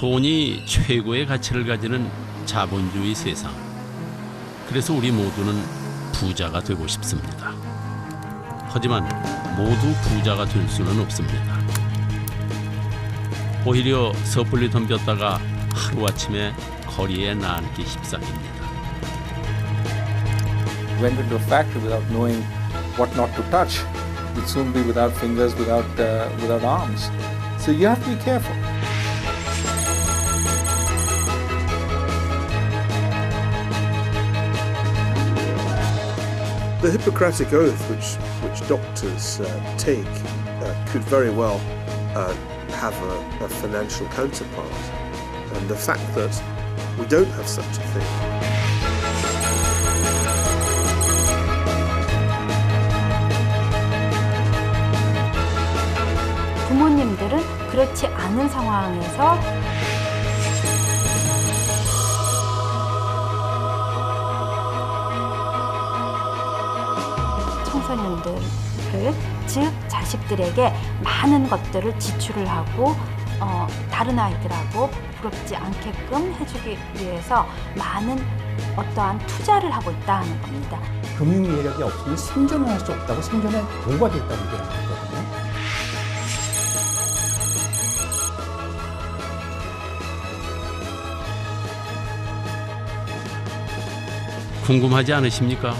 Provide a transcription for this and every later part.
돈이 최고의 가치를 가지는 자본주의 세상. 그래서 우리 모두는 부자가 되고 싶습니다. 하지만 모두 부자가 될 수는 없습니다. 오히려 섣불리 덤볐다가 하루아침에 거리에 나앉기 십상입니다. Went into a factory without knowing what not to touch. You'd soon be without fingers, without arms. So you have to be careful. The Hippocratic Oath, which doctors take, could very well have a financial counterpart, and the fact that we don't have such a thing. 부모님들은 그렇지 않은 상황에서 청소년들을, 즉 자식들에게 많은 것들을 지출을 하고 다른 아이들하고 부럽지 않게끔 해주기 위해서 많은 어떠한 투자를 하고 있다는 겁니다. 금융 이력이 없으면 생존을 할 수 없다고, 생존에 도구가 됐다고 얘기를 하거든요. 궁금하지 않으십니까?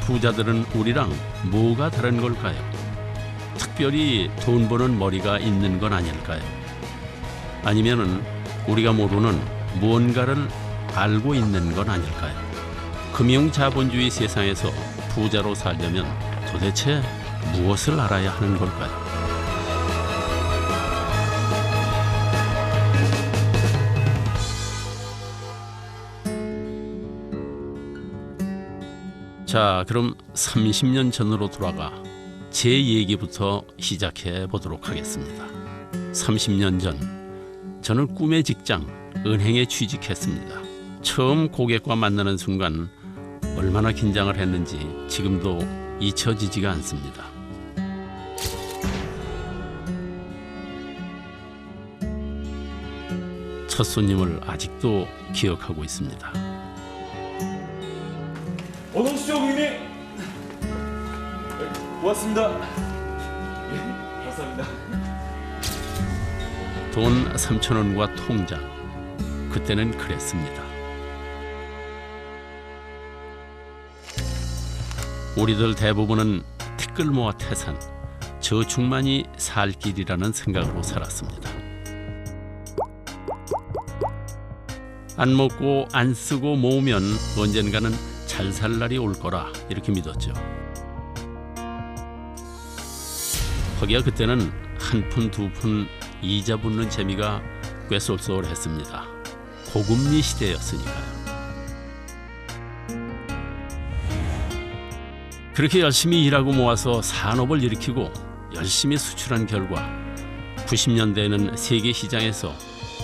부자들은 우리랑 뭐가 다른 걸까요? 특별히 돈 버는 머리가 있는 건 아닐까요? 아니면은 우리가 모르는 무언가를 알고 있는 건 아닐까요? 금융 자본주의 세상에서 부자로 살려면 도대체 무엇을 알아야 하는 걸까요? 자, 그럼 30년 전으로 돌아가 제 얘기부터 시작해 보도록 하겠습니다. 30년 전 저는 꿈의 직장 은행에 취직했습니다. 처음 고객과 만나는 순간 얼마나 긴장을 했는지 지금도 잊혀지지가 않습니다. 첫 손님을 아직도 기억하고 있습니다. 어서 오십시오, 고객님. 고맙습니다. 감사합니다. 돈 3,000원과 통장. 그때는 그랬습니다. 우리들 대부분은 티끌 모아 태산, 저축만이 살 길이라는 생각으로 살았습니다. 안 먹고 안 쓰고 모으면 언젠가는 잘 살 날이 올 거라 이렇게 믿었죠. 거기야 그때는 한 푼 두 푼 이자 붙는 재미가 꽤 쏠쏠했습니다. 고금리 시대였으니까요. 그렇게 열심히 일하고 모아서 산업을 일으키고 열심히 수출한 결과 90년대에는 세계 시장에서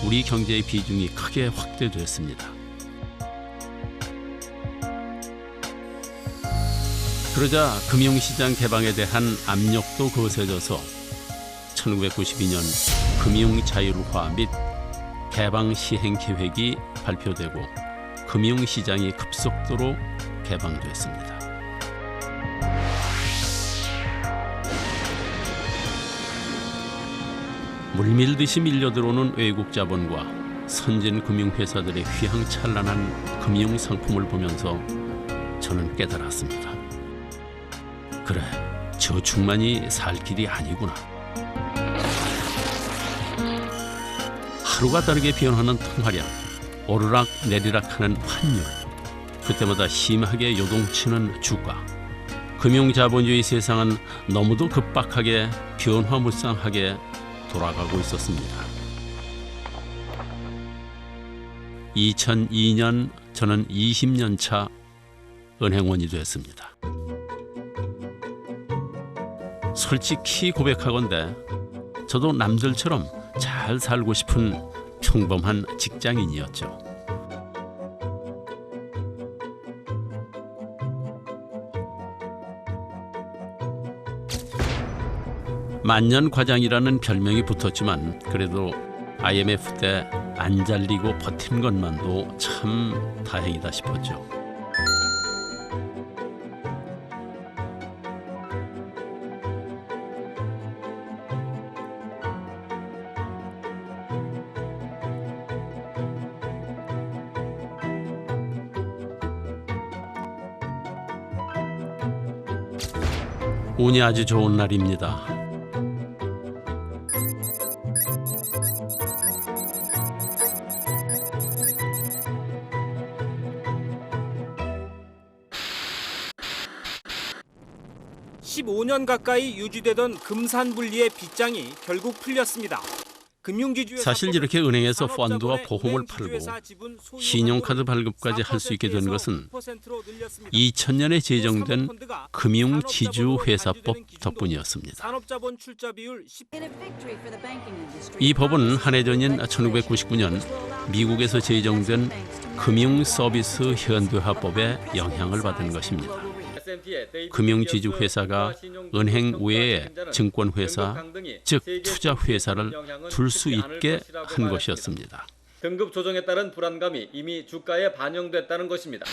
우리 경제의 비중이 크게 확대됐습니다. 그러자 금융시장 개방에 대한 압력도 거세져서 1992년 금융자율화 및 개방 시행 계획이 발표되고 금융시장이 급속도로 개방됐습니다. 물밀듯이 밀려들어오는 외국 자본과 선진 금융회사들의 휘황찬란한 금융상품을 보면서 저는 깨달았습니다. 그래, 저축만이 살 길이 아니구나. 하루가 다르게 변하는 통화량, 오르락 내리락하는 환율, 그때마다 심하게 요동치는 주가. 금융자본주의 세상은 너무도 급박하게 변화무쌍하게 돌아가고 있었습니다. 2002년 저는 20년 차 은행원이 됐습니다. 솔직히 고백하건대 저도 남들처럼 잘 살고 싶은 평범한 직장인이었죠. 만년 과장이라는 별명이 붙었지만 그래도 IMF 때 안 잘리고 버틴 것만도 참 다행이다 싶었죠. 운이 아주 좋은 날입니다. (15년) 가까이 유지되던 금산분리의 빗장이 결국 풀렸습니다. 금융지주회사 사실 이렇게 은행에서 펀드와 산업자본의 보험을 은행지주회사 팔고 지분 소유 신용카드 비율을 발급까지 할 수 있게 된 4%에서 것은 9%로 늘렸습니다. 2000년에 제정된 사모펀드가 금융지주회사법 산업자본으로 간주되는 덕분이었습니다. 산업자본 출자 비율 10% 이 법은 한 해 전인 1999년 미국에서 제정된 금융서비스 현대화법에 영향을 받은 것입니다. 금융지주회사가 은행 외에 증권회사, 즉 투자회사를 둘 수 있게 한 것이었습니다. 등급 조정에 따른 불안감이 이미 주가에 반영됐다는 것입니다.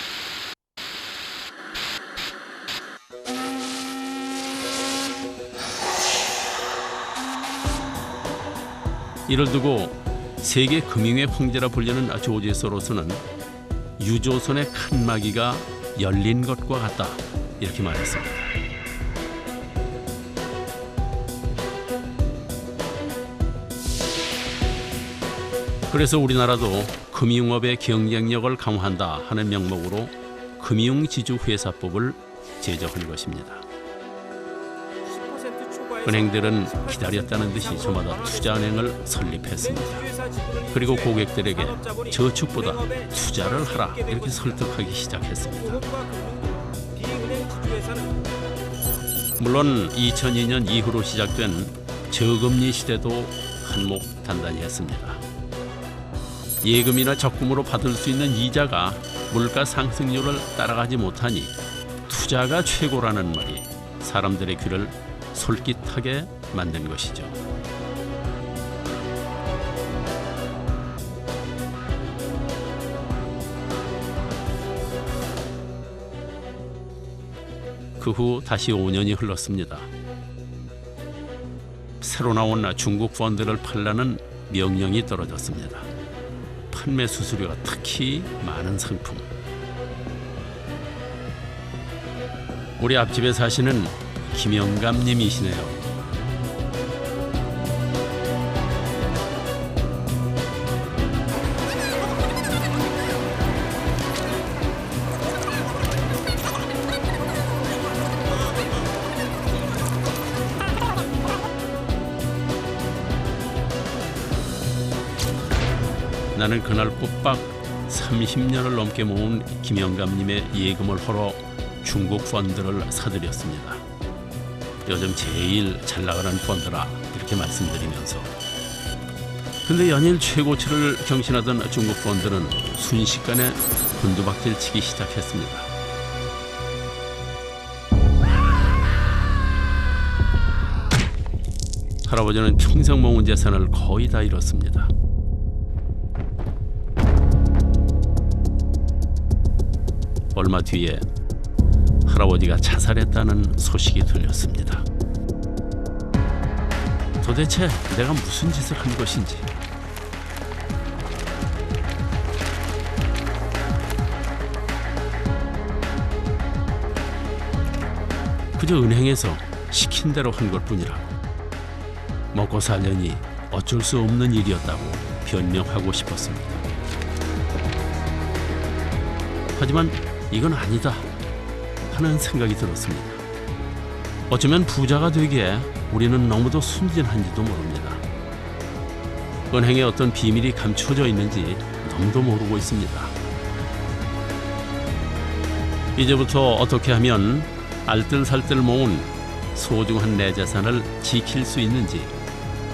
이를 두고 세계 금융의 황제라 불리는 조지 소로스는 유조선의 칸막이가 열린 것과 같다 이렇게 말했습니다. 그래서 우리나라도 금융업의 경쟁력을 강화한다 하는 명목으로 금융지주회사법을 제정한 것입니다. 은행들은 기다렸다는 듯이 저마다 투자은행을 설립했습니다. 그리고 고객들에게 저축보다 투자를 하라 이렇게 설득하기 시작했습니다. 물론 2002년 이후로 시작된 저금리 시대도 한몫 단단히 했습니다. 예금이나 적금으로 받을 수 있는 이자가 물가 상승률을 따라가지 못하니 투자가 최고라는 말이 사람들의 귀를 솔깃하게 만든 것이죠. 그 후 다시 5년이 흘렀습니다. 새로 나온 중국 펀드를 팔라는 명령이 떨어졌습니다. 판매 수수료가 특히 많은 상품. 우리 앞집에 사시는 김영감님이시네요. 나는 그날 꼬박 30년을 넘게 모은 김영감님의 예금을 헐어 중국 펀드를 사들였습니다. 요즘 제일 잘 나가는 펀드라 이렇게 말씀드리면서 근데 연일 최고치를 경신하던 중국 펀드는 순식간에 곤두박질 치기 시작했습니다. 할아버지는 평생 모은 재산을 거의 다 잃었습니다. 얼마 뒤에 할아버지가 자살했다는 소식이 들렸습니다. 도대체 내가 무슨 짓을 한 것인지. 그저 은행에서 시킨 대로 한 것뿐이라고. 먹고 살려니 어쩔 수 없는 일이었다고 변명하고 싶었습니다. 하지만 이건 아니다 하는 생각이 들었습니다. 어쩌면 부자가 되기에 우리는 너무도 순진한지도 모릅니다. 은행에 어떤 비밀이 감춰져 있는지 너무도 모르고 있습니다. 이제부터 어떻게 하면 알뜰살뜰 모은 소중한 내 재산을 지킬 수 있는지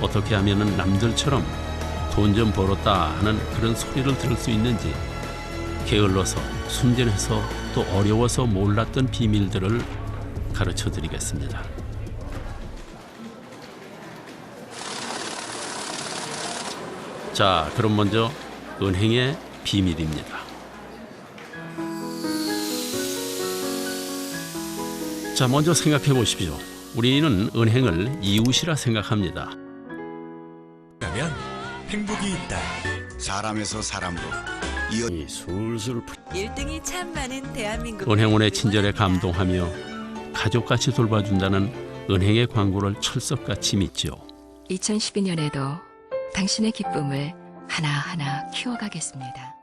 어떻게 하면 남들처럼 돈 좀 벌었다 하는 그런 소리를 들을 수 있는지 게을러서 순진해서 또 어려워서 몰랐던 비밀들을 가르쳐 드리겠습니다. 자, 그럼 먼저 은행의 비밀입니다. 자, 먼저 생각해 보십시오. 우리는 은행을 이웃이라 생각합니다. 라면 행복이 있다. 사람에서 사람으로 이 술술 1등이 참 많은 대한민국. 은행원의 친절에 감동하며 가족같이 돌봐준다는 은행의 광고를 철석같이 믿죠. 2012년에도 당신의 기쁨을 하나하나 키워가겠습니다.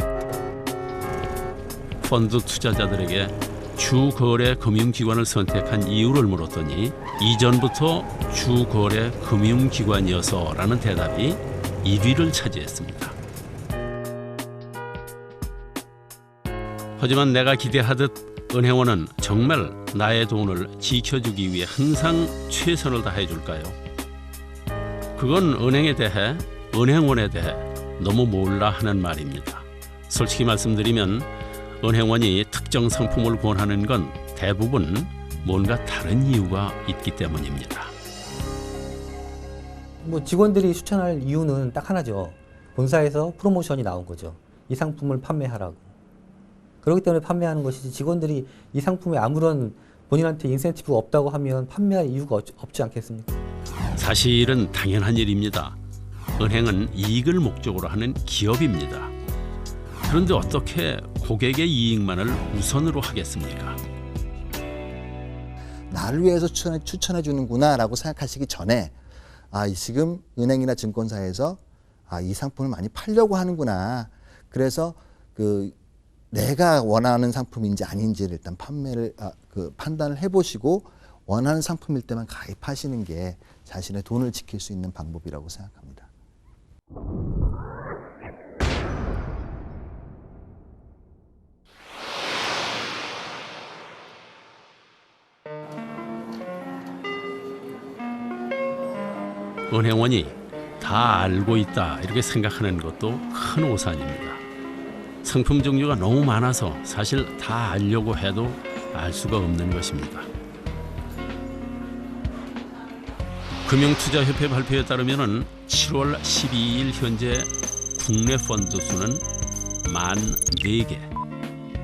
펀드 투자자들에게 주거래 금융기관을 선택한 이유를 물었더니 이전부터 주거래 금융기관이어서라는 대답이 1위를 차지했습니다. 하지만 내가 기대하듯 은행원은 정말 나의 돈을 지켜주기 위해 항상 최선을 다해줄까요? 그건 은행에 대해, 은행원에 대해 너무 몰라 하는 말입니다. 솔직히 말씀드리면 은행원이 특정 상품을 권하는 건 대부분 뭔가 다른 이유가 있기 때문입니다. 뭐 직원들이 추천할 이유는 딱 하나죠. 본사에서 프로모션이 나온 거죠. 이 상품을 판매하라고. 그렇기 때문에 판매하는 것이지, 직원들이 이 상품에 아무런 본인한테 인센티브가 없다고 하면 판매할 이유가 없지 않겠습니까? 사실은 당연한 일입니다. 은행은 이익을 목적으로 하는 기업입니다. 그런데 어떻게 고객의 이익만을 우선으로 하겠습니까? 나를 위해서 추천해 주는구나 라고 생각하시기 전에, 지금 은행이나 증권사에서 이 상품을 많이 팔려고 하는구나. 그래서 내가 원하는 상품인지 아닌지를 일단 판단을 해보시고 원하는 상품일 때만 가입하시는 게 자신의 돈을 지킬 수 있는 방법이라고 생각합니다. 은행원이 다 알고 있다 이렇게 생각하는 것도 큰 오산입니다. 상품 종류가 너무 많아서 사실 다 알려고 해도 알 수가 없는 것입니다. 금융투자협회 발표에 따르면 7월 12일 현재 국내 펀드 수는 14개,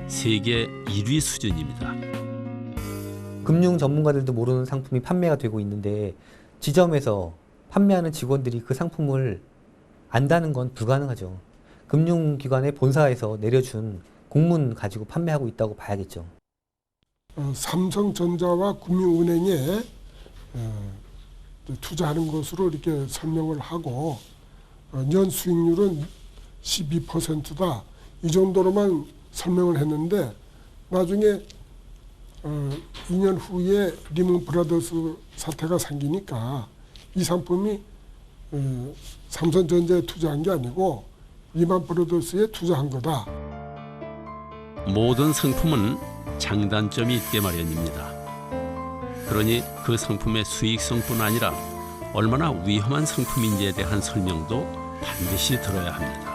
세계 1위 수준입니다. 금융 전문가들도 모르는 상품이 판매가 되고 있는데 지점에서 판매하는 직원들이 그 상품을 안다는 건 불가능하죠. 금융기관의 본사에서 내려준 공문 가지고 판매하고 있다고 봐야겠죠. 삼성전자와 금융은행에 투자하는 것으로 이렇게 설명을 하고 년 수익률은 12%다. 이 정도로만 설명을 했는데 나중에 2년 후에 리먼 브라더스 사태가 생기니까 이 상품이 삼성전자에 투자한 게 아니고 리먼 브라더스에 투자한 거다. 모든 상품은 장단점이 있게 마련입니다. 그러니 그 상품의 수익성뿐 아니라 얼마나 위험한 상품인지에 대한 설명도 반드시 들어야 합니다.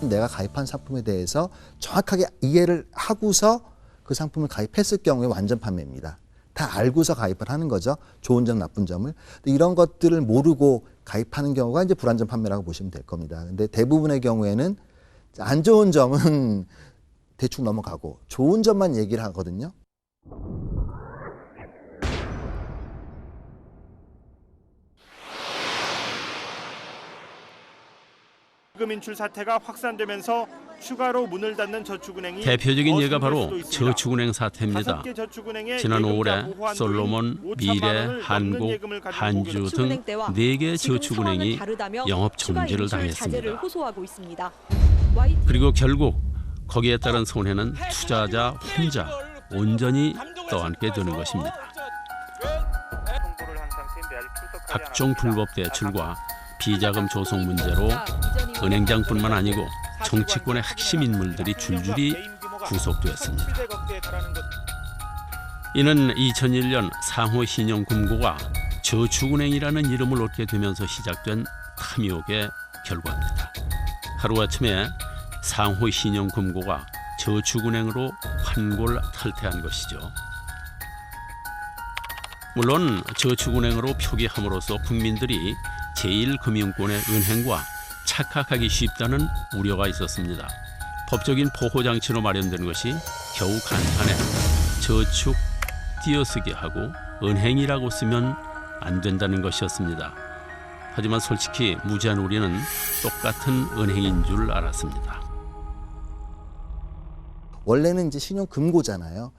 내가 가입한 상품에 대해서 정확하게 이해를 하고서 그 상품을 가입했을 경우에 완전 판매입니다. 다 알고서 가입을 하는 거죠. 좋은 점, 나쁜 점을. 이런 것들을 모르고 가입하는 경우가 이제 불완전 판매라고 보시면 될 겁니다. 근데 대부분의 경우에는 안 좋은 점은 대충 넘어가고 좋은 점만 얘기를 하거든요. 세금 인출 사태가 확산되면서 추가로 문을 닫는 저축은행이 대표적인 예가 바로 저축은행 사태입니다. 지난 5월에 솔로몬, 미래, 한국, 한주 등 4개 저축은행이 영업 정지를 당했습니다. 그리고 결국 거기에 따른 손해는 투자자 혼자 온전히 떠안게 되는 것입니다. 각종 불법 대출과 비자금 조성 문제로 은행장뿐만 아니고 정치권의 핵심 인물들이 줄줄이 구속되었습니다. 이는 2001년 상호신용금고가 저축은행이라는 이름을 얻게 되면서 시작된 탐욕의 결과입니다. 하루아침에 상호 신용금고가 저축은행으로 환골탈태한 것이죠. 물론 저축은행으로 표기함으로써 국민들이 제1금융권의 은행과 착각하기 쉽다는 우려가 있었습니다. 법적인 보호장치로 마련된 것이 겨우 간판에 저축 띄어쓰기 하고 은행이라고 쓰면 안 된다는 것이었습니다. 하지만 솔직히 무지한 우리는 똑같은 은행인 줄 알았습니다. 원래는 이제 신용금고잖아요.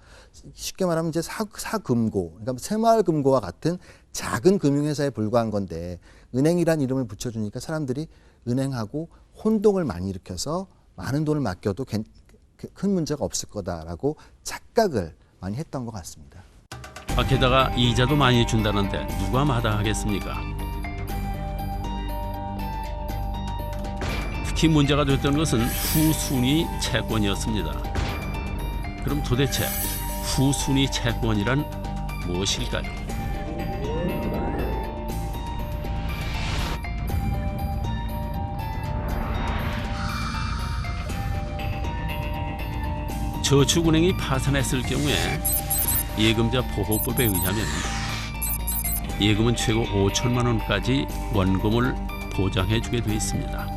쉽게 말하면 이제 사금고, 그러니까 새마을금고와 같은 작은 금융회사에 불과한 건데 은행이란 이름을 붙여주니까 사람들이 은행하고 혼동을 많이 일으켜서 많은 돈을 맡겨도 큰 문제가 없을 거다라고 착각을 많이 했던 것 같습니다. 게다가 이자도 많이 준다는데 누가 마다하겠습니까? 특히 문제가 됐던 것은 후순위 채권이었습니다. 그럼 도대체 후순위 채권이란 무엇일까요? 저축은행이 파산했을 경우에 예금자 보호법에 의하면 예금은 최고 5천만 원까지 원금을 보장해 주게 돼 있습니다.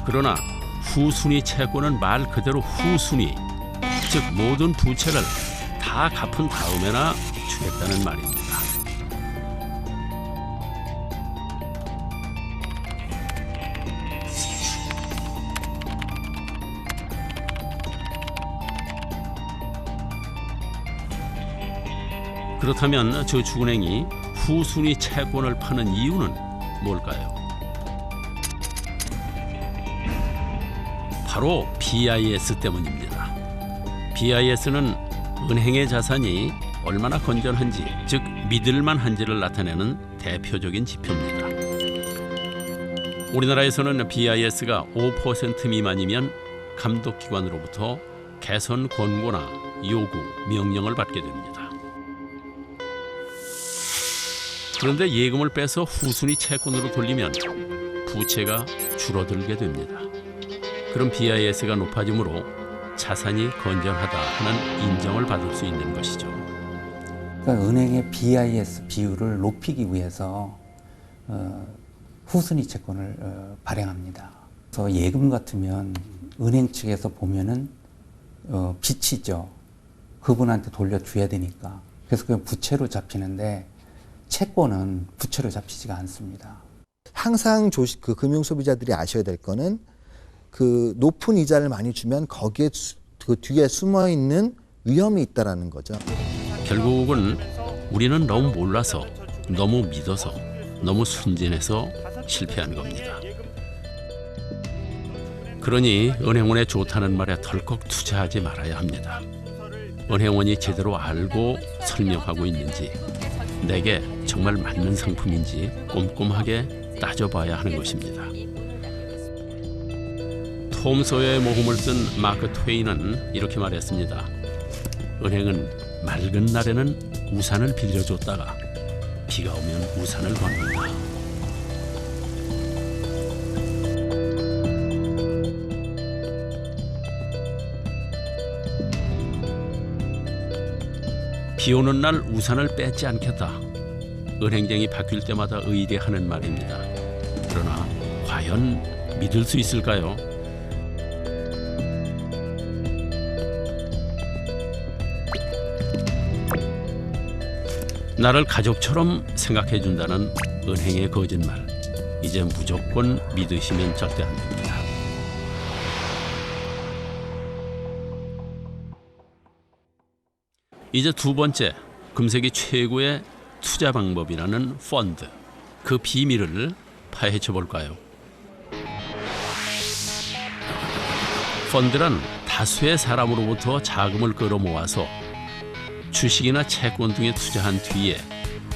그러나 후순위 채권은 말 그대로 후순위, 즉 모든 부채를 다 갚은 다음에나 주겠다는 말입니다. 그렇다면 저축은행이 후순위 채권을 파는 이유는 뭘까요? 바로 BIS 때문입니다. BIS는 은행의 자산이 얼마나 건전한지, 즉 믿을만한지를 나타내는 대표적인 지표입니다. 우리나라에서는 BIS가 5% 미만이면 감독기관으로부터 개선 권고나 요구, 명령을 받게 됩니다. 그런데 예금을 빼서 후순위 채권으로 돌리면 부채가 줄어들게 됩니다. 그럼 BIS가 높아지므로 자산이 건전하다 하는 인정을 받을 수 있는 것이죠. 그러니까 은행의 BIS 비율을 높이기 위해서 후순위 채권을 발행합니다. 그래서 예금 같으면 은행 측에서 보면은 빚이죠. 그분한테 돌려줘야 되니까. 그래서 그냥 부채로 잡히는데 채권은 부채로 잡히지가 않습니다. 항상 그 금융 소비자들이 아셔야 될 거는 그 높은 이자를 많이 주면 거기에 그 뒤에 숨어 있는 위험이 있다라는 거죠. 결국은 우리는 너무 몰라서, 너무 믿어서, 너무 순진해서 실패한 겁니다. 그러니 은행원에 좋다는 말에 덜컥 투자하지 말아야 합니다. 은행원이 제대로 알고 설명하고 있는지, 내게 정말 맞는 상품인지 꼼꼼하게 따져봐야 하는 것입니다. 톰 소여의 모험을 쓴 마크 트웨인은 이렇게 말했습니다. 은행은 맑은 날에는 우산을 빌려줬다가 비가 오면 우산을 건넨다. 비 오는 날 우산을 뺏지 않겠다. 은행쟁이 바뀔 때마다 의뢰하는 말입니다. 그러나 과연 믿을 수 있을까요? 나를 가족처럼 생각해준다는 은행의 거짓말. 이제 무조건 믿으시면 절대 안 됩니다. 이제 두 번째, 금세기 최고의 투자 방법이라는 펀드. 그 비밀을 파헤쳐 볼까요? 펀드란 다수의 사람으로부터 자금을 끌어모아서 주식이나 채권 등에 투자한 뒤에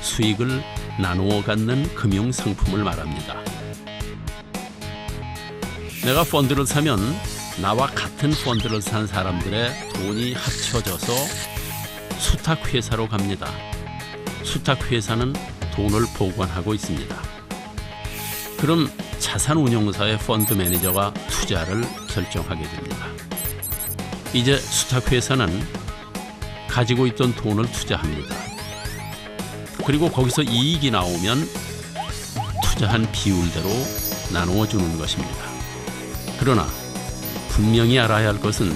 수익을 나누어 갖는 금융 상품을 말합니다. 내가 펀드를 사면 나와 같은 펀드를 산 사람들의 돈이 합쳐져서 수탁회사로 갑니다. 수탁회사는 돈을 보관하고 있습니다. 그럼 자산운용사의 펀드 매니저가 투자를 결정하게 됩니다. 이제 수탁회사는 가지고 있던 돈을 투자합니다. 그리고 거기서 이익이 나오면 투자한 비율대로 나누어 주는 것입니다. 그러나 분명히 알아야 할 것은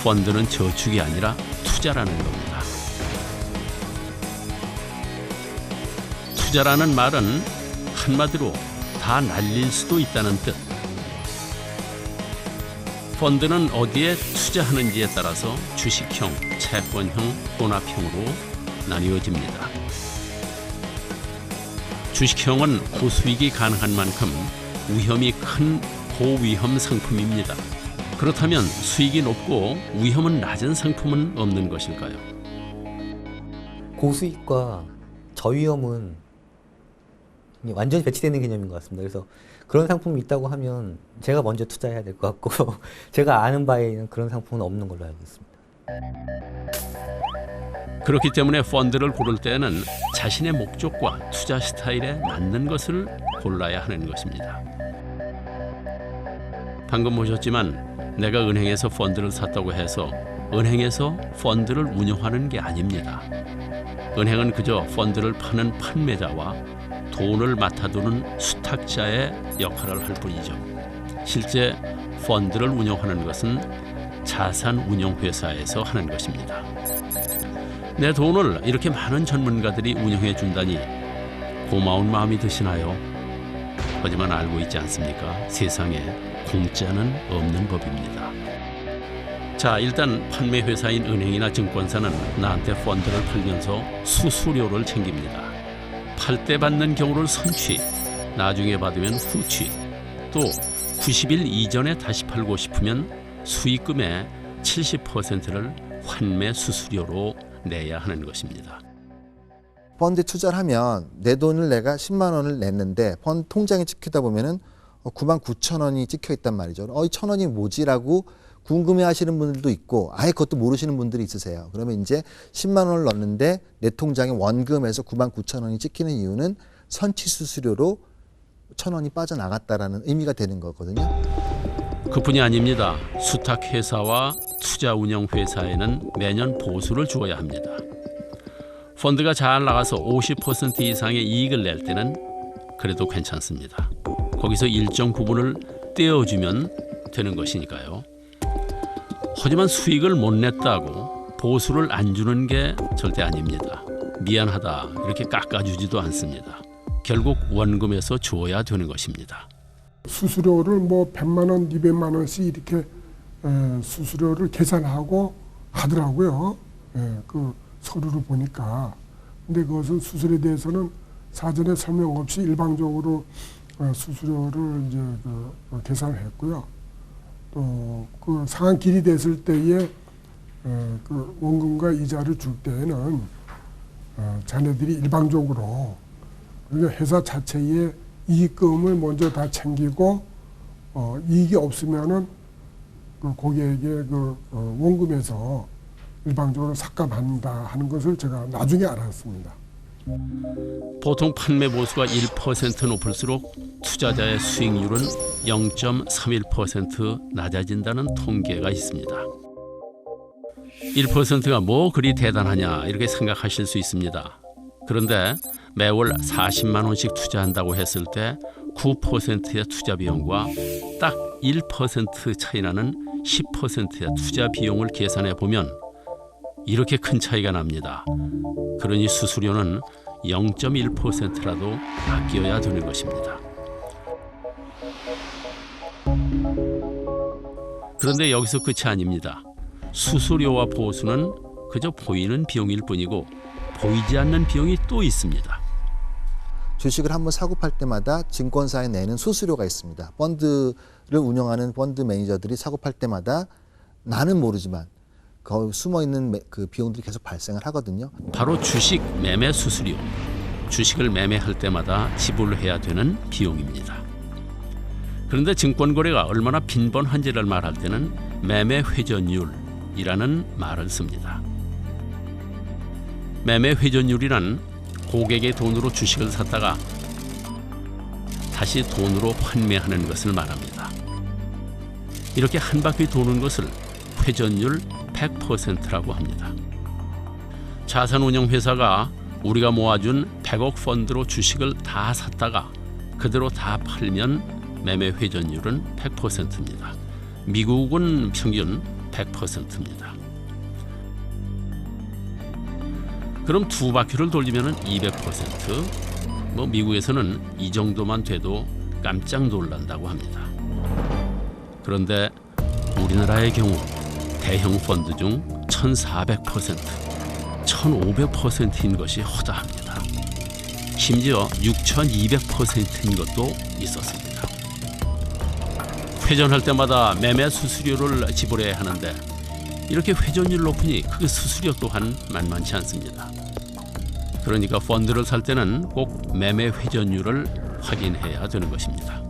펀드는 저축이 아니라 투자라는 겁니다. 투자라는 말은 한마디로 다 날릴 수도 있다는 뜻. 펀드는 어디에 투자하는지에 따라서 주식형, 채권형, 혼합형으로 나뉘어집니다. 주식형은 고수익이 가능한 만큼 위험이 큰 고위험 상품입니다. 그렇다면 수익이 높고 위험은 낮은 상품은 없는 것일까요? 고수익과 저위험은 완전히 배치되는 개념인 것 같습니다. 그래서 그런 상품이 있다고 하면 제가 먼저 투자해야 될 것 같고 제가 아는 바에는 그런 상품은 없는 걸로 알고 있습니다. 그렇기 때문에 펀드를 고를 때는 자신의 목적과 투자 스타일에 맞는 것을 골라야 하는 것입니다. 방금 보셨지만 내가 은행에서 펀드를 샀다고 해서 은행에서 펀드를 운영하는 게 아닙니다. 은행은 그저 펀드를 파는 판매자와 돈을 맡아두는 수탁자의 역할을 할 뿐이죠. 실제 펀드를 운영하는 것은 자산운용회사에서 하는 것입니다. 내 돈을 이렇게 많은 전문가들이 운영해 준다니 고마운 마음이 드시나요? 하지만 알고 있지 않습니까? 세상에 공짜는 없는 법입니다. 자, 일단 판매회사인 은행이나 증권사는 나한테 펀드를 팔면서 수수료를 챙깁니다. 팔 때 받는 경우를 선취, 나중에 받으면 후취, 또 90일 이전에 다시 팔고 싶으면 수익금의 70%를 환매 수수료로 내야 하는 것입니다. 펀드에 투자를 하면 내 돈을 내가 10만 원을 냈는데 펀드 통장에 찍히다 보면은 99,000원이 찍혀 있단 말이죠. 이 1,000원이 뭐지라고 궁금해하시는 분들도 있고 아예 그것도 모르시는 분들이 있으세요. 그러면 이제 10만 원을 넣었는데 내 통장에 원금에서 99,000원이 찍히는 이유는 선취 수수료로 1,000원이 빠져나갔다라는 의미가 되는 거거든요. 그뿐이 아닙니다. 수탁회사와 투자운용회사에는 매년 보수를 주어야 합니다. 펀드가 잘 나가서 50% 이상의 이익을 낼 때는 그래도 괜찮습니다. 거기서 일정 부분을 떼어주면 되는 것이니까요. 하지만 수익을 못 냈다고 보수를 안 주는 게 절대 아닙니다. 미안하다 이렇게 깎아주지도 않습니다. 결국 원금에서 주어야 되는 것입니다. 수수료를 뭐 100만 원, 200만 원씩 이렇게 수수료를 계산하고 하더라고요. 그 서류를 보니까. 근데 그것은 수수료에 대해서는 사전에 설명 없이 일방적으로 수수료를 이제 계산을 했고요. 또 그 상한길이 됐을 때에 그 원금과 이자를 줄 때에는 자네들이 일방적으로 그러니까 회사 자체의 이익금을 먼저 다 챙기고 이익이 없으면은 그 고객에게 그 원금에서 일방적으로 삭감한다 하는 것을 제가 나중에 알았습니다. 보통 판매 보수가 1% 높을수록 투자자의 수익률은 0.31% 낮아진다는 통계가 있습니다. 1%가 뭐 그리 대단하냐 이렇게 생각하실 수 있습니다. 그런데 매월 40만 원씩 투자한다고 했을 때 9%의 투자 비용과 딱 1% 차이 나는 10%의 투자 비용을 계산해 보면 이렇게 큰 차이가 납니다. 그러니 수수료는 0.1%라도 아껴야 되는 것입니다. 그런데 여기서 끝이 아닙니다. 수수료와 보수는 그저 보이는 비용일 뿐이고 보이지 않는 비용이 또 있습니다. 주식을 한번 사고 팔 때마다 증권사에 내는 수수료가 있습니다. 펀드를 운영하는 펀드 매니저들이 사고 팔 때마다 나는 모르지만 거기 숨어있는 그 비용들이 계속 발생을 하거든요. 바로 주식 매매 수수료, 주식을 매매할 때마다 지불해야 되는 비용입니다. 그런데 증권거래가 얼마나 빈번한지를 말할 때는 매매 회전율이라는 말을 씁니다. 매매 회전율이란 고객의 돈으로 주식을 샀다가 다시 돈으로 판매하는 것을 말합니다. 이렇게 한 바퀴 도는 것을 회전율 100%라고 합니다. 자산운용회사가 우리가 모아준 100억 펀드로 주식을 다 샀다가 그대로 다 팔면 매매 회전율은 100%입니다. 미국은 평균 100%입니다. 그럼 두 바퀴를 돌리면 200%, 미국에서는 이 정도만 돼도 깜짝 놀란다고 합니다. 그런데 우리나라의 경우 대형 펀드 중 1,400%, 1,500%인 것이 허다합니다. 심지어 6,200%인 것도 있었습니다. 회전할 때마다 매매 수수료를 지불해야 하는데 이렇게 회전율 높으니 그 수수료 또한 만만치 않습니다. 그러니까 펀드를 살 때는 꼭 매매 회전율을 확인해야 되는 것입니다.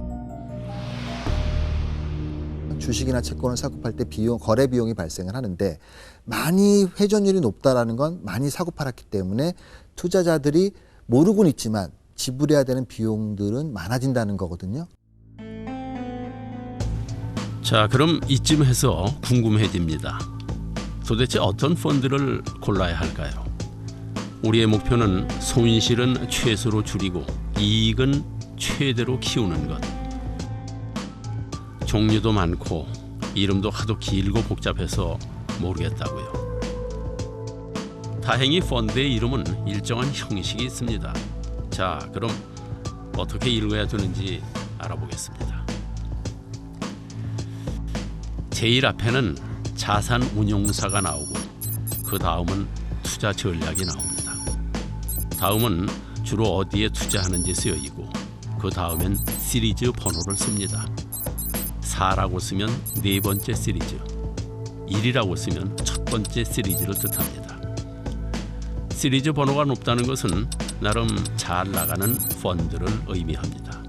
주식이나 채권을 사고 팔 때 거래 비용이 발생을 하는데 많이 회전율이 높다라는 건 많이 사고 팔았기 때문에 투자자들이 모르고는 있지만 지불해야 되는 비용들은 많아진다는 거거든요. 자, 그럼 이쯤에서 궁금해집니다. 도대체 어떤 펀드를 골라야 할까요? 우리의 목표는 손실은 최소로 줄이고 이익은 최대로 키우는 것. 종류도 많고 이름도 하도 길고 복잡해서 모르겠다고요. 다행히 펀드의 이름은 일정한 형식이 있습니다. 자, 그럼 어떻게 읽어야 되는지 알아보겠습니다. 제일 앞에는 자산운용사가 나오고 그 다음은 투자 전략이 나옵니다. 다음은 주로 어디에 투자하는지 쓰여 있고 그 다음엔 시리즈 번호를 씁니다. 4라고 쓰면 네 번째 시리즈, 1이라고 쓰면 첫 번째 시리즈를 뜻합니다. 시리즈 번호가 높다는 것은 나름 잘 나가는 펀드를 의미합니다.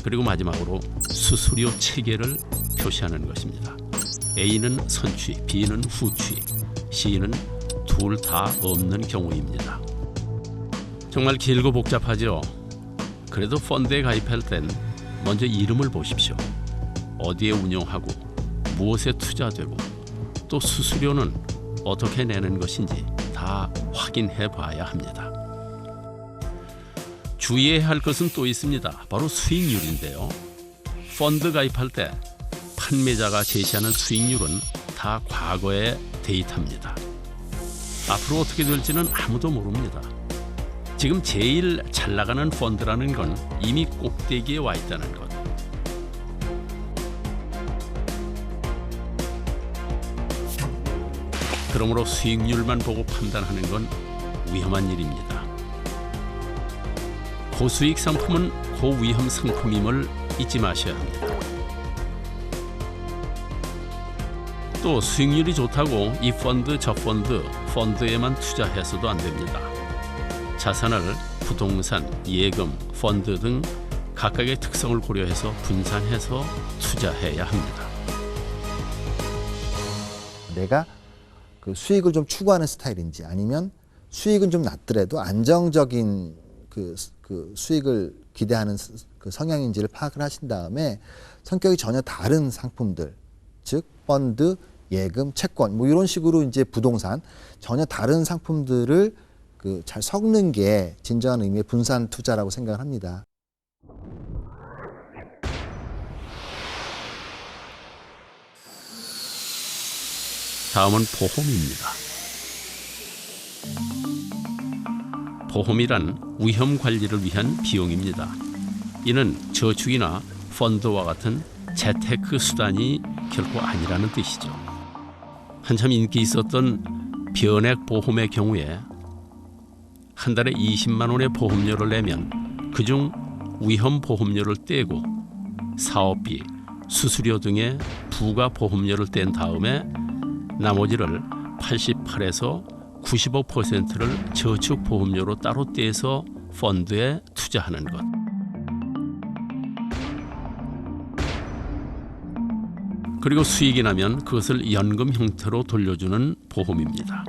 그리고 마지막으로 수수료 체계를 표시하는 것입니다. A는 선취, B는 후취, C는 둘 다 없는 경우입니다. 정말 길고 복잡하죠. 그래도 펀드에 가입할 땐 먼저 이름을 보십시오. 어디에 운용하고 무엇에 투자되고 또 수수료는 어떻게 내는 것인지 다 확인해 봐야 합니다. 주의해야 할 것은 또 있습니다. 바로 수익률인데요. 펀드 가입할 때 판매자가 제시하는 수익률은 다 과거의 데이터입니다. 앞으로 어떻게 될지는 아무도 모릅니다. 지금 제일 잘 나가는 펀드라는 건 이미 꼭대기에 와 있다는 것. 그러므로 수익률만 보고 판단하는 건 위험한 일입니다. 고수익 상품은 고위험 상품임을 잊지 마셔야 합니다. 또 수익률이 좋다고 이 펀드 저 펀드에만 투자해서도 안 됩니다. 자산을 부동산, 예금, 펀드 등 각각의 특성을 고려해서 분산해서 투자해야 합니다. 내가 그 수익을 좀 추구하는 스타일인지 아니면 수익은 좀 낮더라도 안정적인 그 수익을 기대하는 그 성향인지를 파악을 하신 다음에 성격이 전혀 다른 상품들, 즉 펀드, 예금, 채권 뭐 이런 식으로 이제 부동산 전혀 다른 상품들을 그 잘 섞는 게 진정한 의미의 분산 투자라고 생각을 합니다. 다음은 보험입니다. 보험이란 위험 관리를 위한 비용입니다. 이는 저축이나 펀드와 같은 재테크 수단이 결코 아니라는 뜻이죠. 한참 인기 있었던 변액 보험의 경우에 한 달에 20만 원의 보험료를 내면 그중 위험 보험료를 떼고 사업비, 수수료 등의 부가 보험료를 뗀 다음에 나머지를 88에서 95%를 저축 보험료로 따로 떼서 펀드에 투자하는 것. 그리고 수익이 나면 그것을 연금 형태로 돌려주는 보험입니다.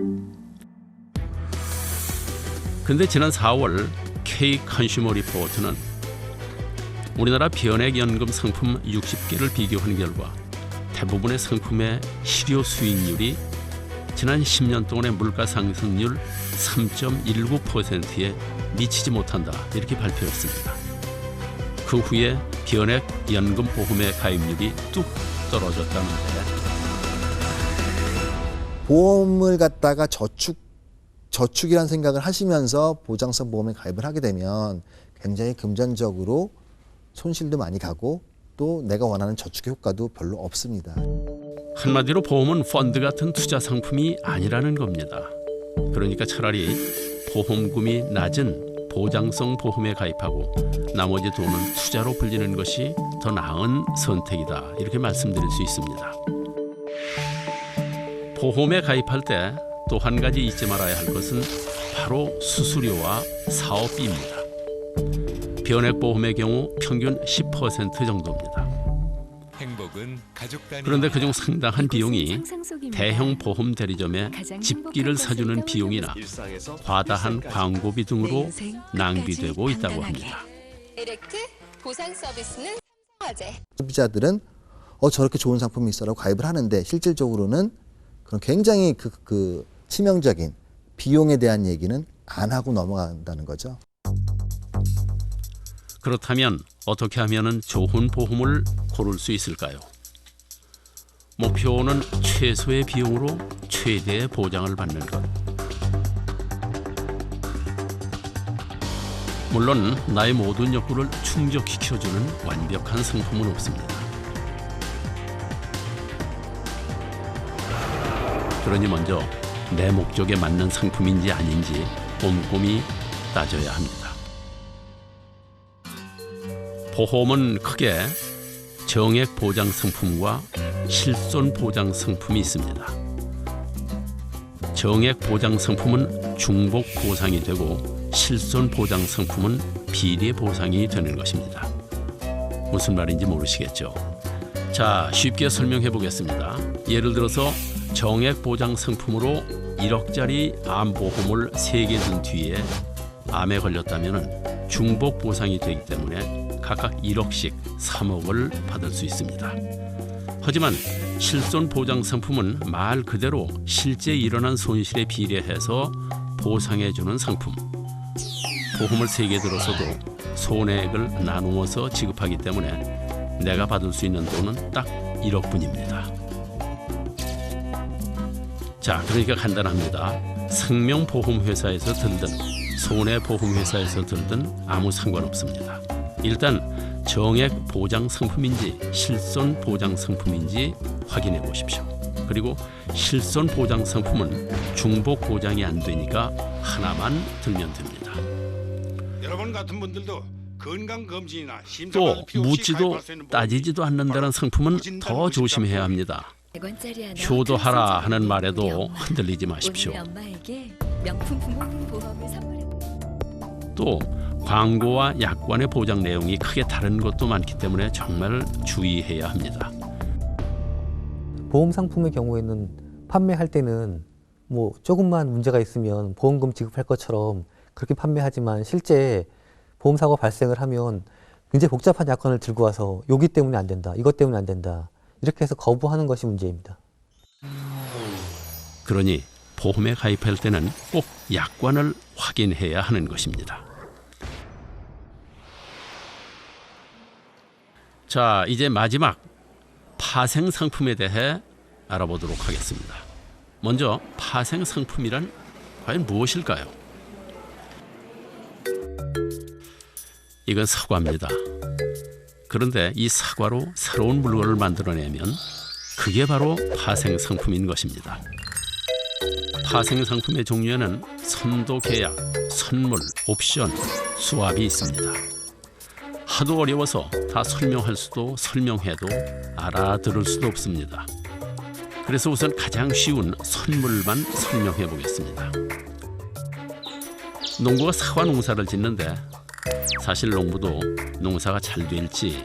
근데 지난 4월 K 컨슈머 리포트는 우리나라 변액연금 상품 60개를 비교한 결과 대부분의 상품의 실효 수익률이 지난 10년 동안의 물가 상승률 3.19%에 미치지 못한다 이렇게 발표했습니다. 그 후에 변액연금 보험의 가입률이 뚝 떨어졌다는데 보험을 갖다가 저축이라는 생각을 하시면서 보장성 보험에 가입을 하게 되면 굉장히 금전적으로 손실도 많이 가고 또 내가 원하는 저축의 효과도 별로 없습니다. 한마디로 보험은 펀드 같은 투자 상품이 아니라는 겁니다. 그러니까 차라리 보험금이 낮은 보장성 보험에 가입하고 나머지 돈은 투자로 불리는 것이 더 나은 선택이다 이렇게 말씀드릴 수 있습니다. 보험에 가입할 때 또 한 가지 잊지 말아야 할 것은 바로 수수료와 사업비입니다. 변액보험의 경우 평균 10% 정도입니다. 그런데 그중 상당한 비용이 대형 보험 대리점에 집기를 사주는 비용이나 과다한 광고비 등으로 낭비되고 있다고 합니다. 에렉트 보상 서비스는 소비자들은 저렇게 좋은 상품이 있어라고 가입을 하는데 실질적으로는 그런 굉장히 그 치명적인 비용에 대한 얘기는 안 하고 넘어간다는 거죠. 그렇다면 어떻게 하면 좋은 보험을 고를 수 있을까요? 목표는 최소의 비용으로 최대의 보장을 받는 것. 물론 나의 모든 욕구를 충족시켜주는 완벽한 상품은 없습니다. 그러니 먼저 내 목적에 맞는 상품인지 아닌지 꼼꼼히 따져야 합니다. 보험은 크게 정액 보장 상품과 실손 보장 상품이 있습니다. 정액 보장 상품은 중복 보상이 되고 실손 보장 상품은 비례 보상이 되는 것입니다. 무슨 말인지 모르시겠죠? 자, 쉽게 설명해 보겠습니다. 예를 들어서 정액 보장 상품으로 1억짜리 암보험을 3개 든 뒤에 암에 걸렸다면 중복 보상이 되기 때문에 각각 1억씩 3억을 받을 수 있습니다. 하지만 실손 보장 상품은 말 그대로 실제 일어난 손실에 비례해서 보상해주는 상품. 보험을 3개 들어서도 손해액을 나누어서 지급하기 때문에 내가 받을 수 있는 돈은 딱 1억뿐입니다. 자, 그러니까 간단합니다. 생명보험회사에서 들든 손해보험회사에서 들든 아무 상관없습니다. 일단 정액 보장 상품인지 실손 보장 상품인지 확인해 보십시오. 그리고 실손 보장 상품은 중복 보장이 안 되니까 하나만 들면 됩니다. 여러분 같은 분들도 건강검진이나 또 묻지도 따지지도 않는다는 상품은 더 조심해야 합니다. 효도하라 하는 말에도 흔들리지 마십시오. 또 광고와 약관의 보장 내용이 크게 다른 것도 많기 때문에 정말 주의해야 합니다. 보험 상품의 경우에는 판매할 때는 뭐 조금만 문제가 있으면 보험금 지급할 것처럼 그렇게 판매하지만 실제 보험 사고 발생을 하면 굉장히 복잡한 약관을 들고 와서 여기 때문에 안 된다, 이것 때문에 안 된다 이렇게 해서 거부하는 것이 문제입니다. 그러니 보험에 가입할 때는 꼭 약관을 확인해야 하는 것입니다. 자, 이제 마지막 파생 상품에 대해 알아보도록 하겠습니다. 먼저 파생 상품이란 과연 무엇일까요? 이건 사과입니다. 그런데 이 사과로 새로운 물건을 만들어내면 그게 바로 파생 상품인 것입니다. 파생 상품의 종류에는 선도 계약, 선물, 옵션, 수합이 있습니다. 하도 어려워서 다 설명할 수도 설명해도 알아들을 수도 없습니다. 그래서 우선 가장 쉬운 선물만 설명해 보겠습니다. 농부가 사과 농사를 짓는데 사실 농부도 농사가 잘 될지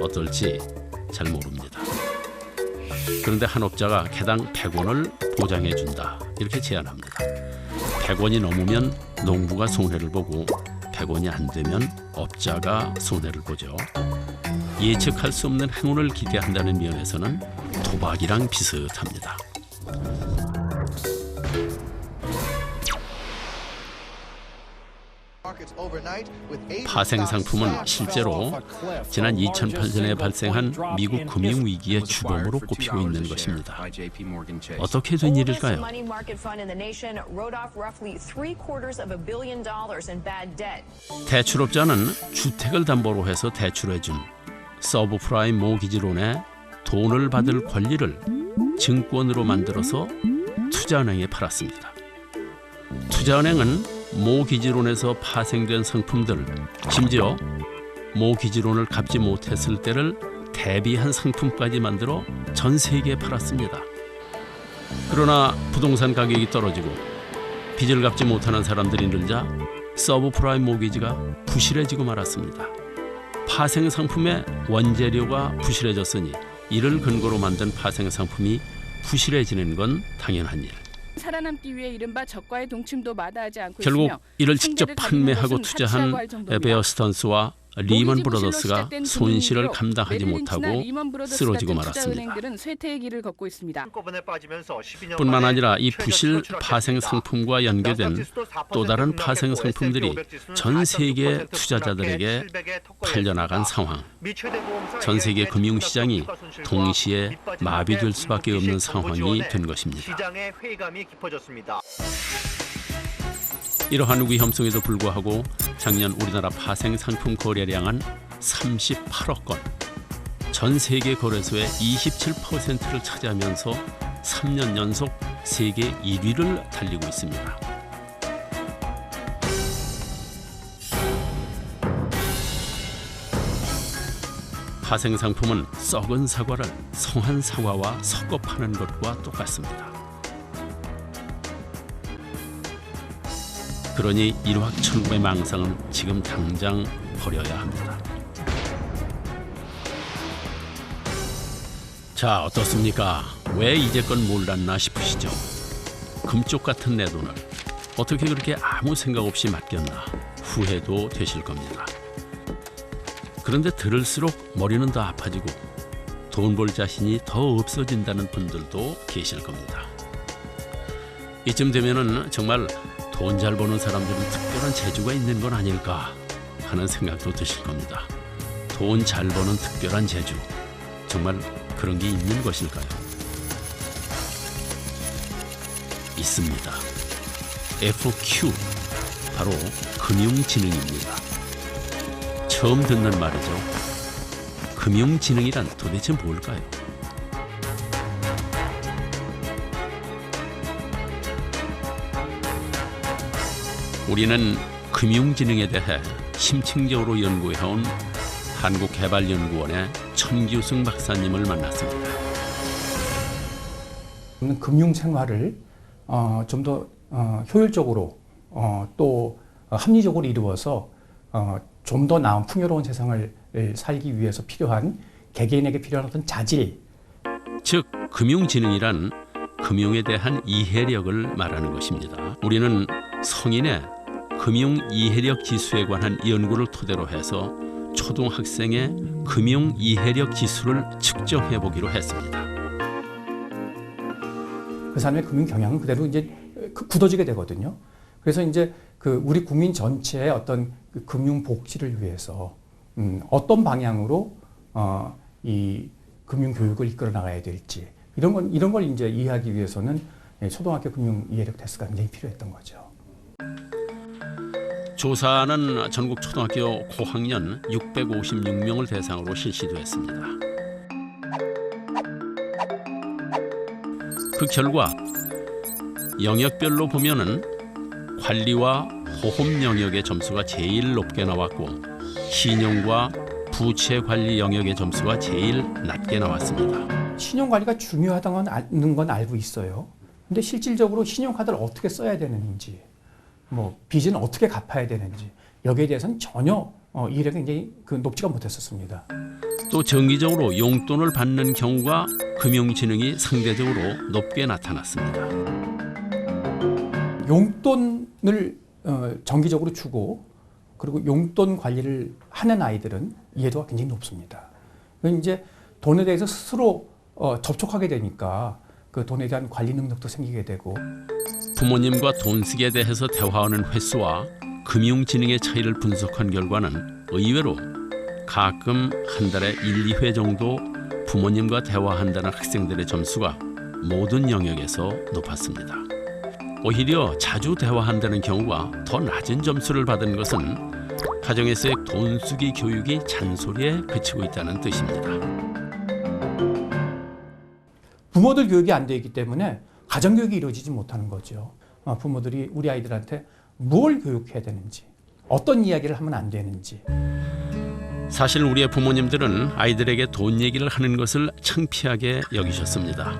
어떨지 잘 모릅니다. 그런데 한 업자가 개당 100원을 보장해 준다 이렇게 제안합니다. 100원이 넘으면 농부가 손해를 보고 100원이 안 되면 업자가 손해를 보죠. 예측할 수 없는 행운을 기대한다는 면에서는 도박이랑 비슷합니다. 파생 상품은 실제로 지난 2008년에 발생한 미국 금융위기의 주범으로 꼽히고 있는 것입니다. 어떻게 된 일일까요? 대출업자는 주택을 담보로 해서 대출해준 서브프라임 모기지론에 돈을 받을 권리를 증권으로 만들어서 투자은행에 팔았습니다. 투자은행은 모기지론에서 파생된 상품들, 심지어 모기지론을 갚지 못했을 때를 대비한 상품까지 만들어 전 세계에 팔았습니다. 그러나 부동산 가격이 떨어지고 빚을 갚지 못하는 사람들이 늘자 서브프라임 모기지가 부실해지고 말았습니다. 파생 상품의 원재료가 부실해졌으니 이를 근거로 만든 파생 상품이 부실해지는 건 당연한 일. 살아남기 위해 이른바 저가의 동침도 마다하지 않고 결국 있으며 이를 직접 판매하고 투자한 베어 스턴스와 리먼 브러더스가 손실을 감당하지 못하고 쓰러지고 말았습니다. 쇠퇴의 길을 걷고 있습니다. 뿐만 아니라 이 부실 파생 상품과 연계된 또 다른 파생 상품들이 전 세계 투자자들에게 팔려나간 상황. 전 세계 금융시장이 동시에 마비될 수밖에 없는 상황이 된 것입니다. 이러한 위험성에도 불구하고 작년 우리나라 파생 상품 거래량은 38억 건, 전 세계 거래소의 27%를 차지하면서 3년 연속 세계 1위를 달리고 있습니다. 파생 상품은 썩은 사과를 성한 사과와 섞어 파는 것과 똑같습니다. 그러니 일확천금의 망상은 지금 당장 버려야 합니다. 자, 어떻습니까? 왜 이제껏 몰랐나 싶으시죠? 금쪽 같은 내 돈을 어떻게 그렇게 아무 생각 없이 맡겼나 후회도 되실 겁니다. 그런데 들을수록 머리는 더 아파지고 돈 벌 자신이 더 없어진다는 분들도 계실 겁니다. 이쯤 되면은 정말 돈 잘 버는 사람들은 특별한 재주가 있는 건 아닐까 하는 생각도 드실 겁니다. 돈 잘 버는 특별한 재주, 정말 그런 게 있는 것일까요? 있습니다. FQ, 바로 금융지능입니다. 처음 듣는 말이죠. 금융지능이란 도대체 뭘까요? 우리는 금융지능에 대해 심층적으로 연구해온 한국개발연구원의 천규승 박사님을 만났습니다. 금융생활을 좀 더 효율적으로 또 합리적으로 이루어서 좀 더 나은 풍요로운 세상을 살기 위해서 필요한 개개인에게 필요한 어떤 자질, 즉 금융지능이란 금융에 대한 이해력을 말하는 것입니다. 우리는 성인의 금융 이해력 지수에 관한 연구를 토대로 해서 초등학생의 금융 이해력 지수를 측정해 보기로 했습니다. 그 사람의 금융 경향은 그대로 이제 굳어지게 되거든요. 그래서 이제 그 우리 국민 전체의 어떤 그 금융 복지를 위해서 어떤 방향으로 이 금융 교육을 이끌어 나가야 될지 이런 걸 이제 이해하기 위해서는 초등학교 금융 이해력 테스트가 굉장히 필요했던 거죠. 조사는 전국 초등학교 고학년 656명을 대상으로 실시됐습니다. 그 결과 영역별로 보면은 관리와 보험 영역의 점수가 제일 높게 나왔고 신용과 부채 관리 영역의 점수가 제일 낮게 나왔습니다. 신용 관리가 중요하다는 건 알고 있어요. 근데 실질적으로 신용카드를 어떻게 써야 되는지, 뭐 빚은 어떻게 갚아야 되는지 여기에 대해서는 전혀 이해력이 굉장히 높지가 못했었습니다. 또 정기적으로 용돈을 받는 경우가 금융지능이 상대적으로 높게 나타났습니다. 용돈을 정기적으로 주고 그리고 용돈 관리를 하는 아이들은 이해도가 굉장히 높습니다. 이제 돈에 대해서 스스로 접촉하게 되니까 그 돈에 대한 관리 능력도 생기게 되고 부모님과 돈 쓰기에 대해서 대화하는 횟수와 금융지능의 차이를 분석한 결과는 의외로 가끔 한 달에 1, 2회 정도 부모님과 대화한다는 학생들의 점수가 모든 영역에서 높았습니다. 오히려 자주 대화한다는 경우가 더 낮은 점수를 받은 것은 가정에서의 돈 쓰기 교육이 잔소리에 그치고 있다는 뜻입니다. 부모들 교육이 안 되어 있기 때문에 가정교육이 이루어지지 못하는 거죠. 부모들이 우리 아이들한테 뭘 교육해야 되는지, 어떤 이야기를 하면 안 되는지. 사실 우리의 부모님들은 아이들에게 돈 얘기를 하는 것을 창피하게 여기셨습니다.